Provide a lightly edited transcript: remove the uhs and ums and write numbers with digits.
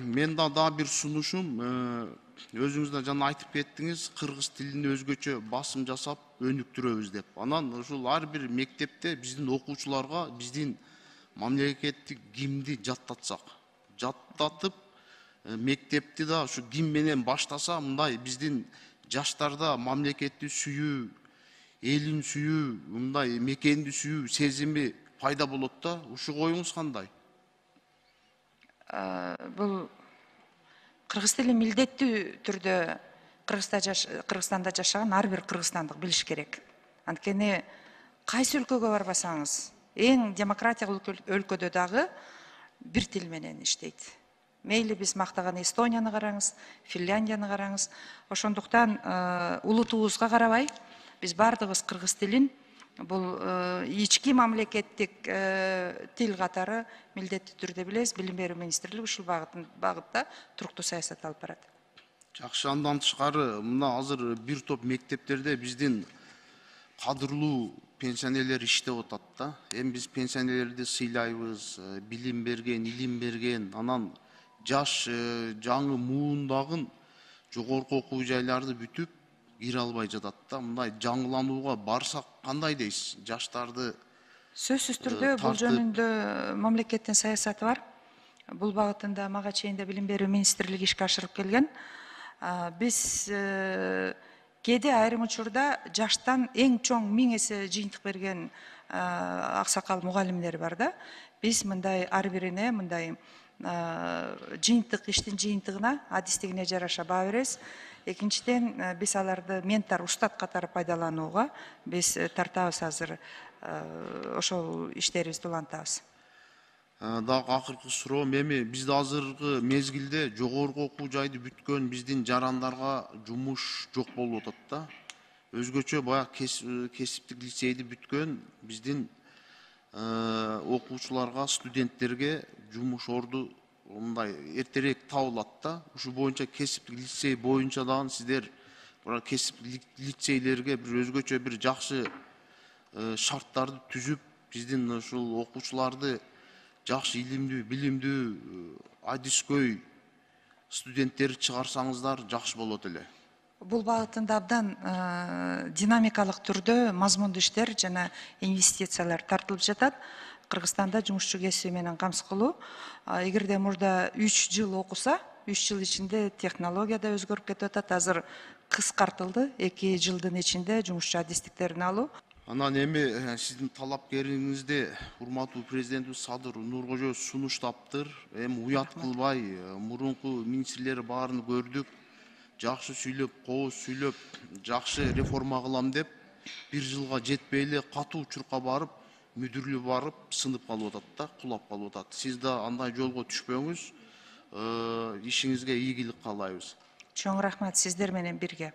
мен да бир сунушум, өзүңүз да жана айтып кеттиңиз, кыргыз тилин өзгөчө басым жасап өнүктүрөбүз деп. Анан ушул ар бир мектепте биздин окуучуларга биздин мамлекеттик гимнди жаттатсак, жаттатып, мектепти да ушу гимн менен баштаса, мындай биздин жаштарда мамлекетти сүйүү, элин сүйүү, мындай мекенди сүйүү сезими пайда болот да. Ушуга оюңуз кандай? Бул кыргыз тили милдеттүү түрдө Кыргызстанда жашаган ар бир кыргызстандык билиш керек. Анткени кайсы өлкөгө барбасаңыз, эң демократиялык өлкөдө дагы бир тил менен иштейт. Мейли биз мактаган Эстонияны караңыз, Финляндияны караңыз. Ошондуктан улутубузга карабай биз бардыгыбыз кыргыз тилин бул ички мамлекеттик тил катары милдеттүү түрдө билебиз. Билим берүү министрлиги ушул багытта туруктуу саясат алып барат. Жакшы, андан тышкары мына азыр бир топ мектептерде биздин кадырлуу пенсионерлер иштеп атат да. Эми биз пенсионерлерди сыйлайбыз, билим берген, илим берген, анан жаш жаңы муундагы жогорку окуу жайларды бүтүп кире албай жатат да. Мындай жаңыланууга барсак кандай дейсиз? Жаштарды Сөзсүз түрдө бул жөнүндө мамлекеттин саясаты бар. Бул багытында мага чейин да билим берүү министрлиги ишке ашырып келген. Биз кээде айрым учурда жаштан эң чоң 1000 эсе жыйынтык берген аксакал мугалимдер бар да. Биз мындай ар бирине мындай жыйынтык, иштин жыйынтыгына, адистигине жараша баа беребиз. Экинчиден, биз аларды ментор, устат катары пайдаланууга биз тартабыз азыр. Ошол иштерибизди улантабыз. Дагы акыркы суроом, эми бизде азыркы мезгилде жогорку окуу жайды бүткөн биздин жарандарга жумуш жок болуп атат да. Өзгөчө баягы кесиптик лицейди бүткөн биздин окуучуларга, студенттерге жумуш орду мындай эртерээк табылат да. Ушу боюнча кесиптик лицей боюнча дагы сиздер кесиптик лицейлерге бир өзгөчө бир жакшы шарттарды түзүп, биздин ушул окуучуларды жакшы илимдүү, билимдүү, адискөй студенттер чыгарсаңыздар жакшы болот эле. Бул багытында абдан динамикалык түрдө мазмундуу иштер жана инвестициялар тартылып жатат. Кыргызстанда жумушчу кесиби менен камсыз кылуу. Эгерде мурда 3 жыл окуса, 3 жыл ичинде технология да өзгөрүп кетип атат. Азыр кыскартылды. 2 жылдын ичинде жумушчу адистиктерин алуу. Анан эми сиздин талапкериңизди урматтуу президентибиз Садыр Нуркожоев сунуштаптыр. Эми уят кылбай, мурунку министрлер баарын көрдүк. Жакшы сүйлөп, кооз сүйлөп, жакшы реформа кылам деп, 1 жылга жетпей эле катуу учурка барып, мүдүрлүү барып, сынып калып атат да, кулап калып атат. Сиз да андай жолго түшпөңүз, ишиңизге ийгилик каалайбыз. Чоң рахмат, сиздер менен бирге.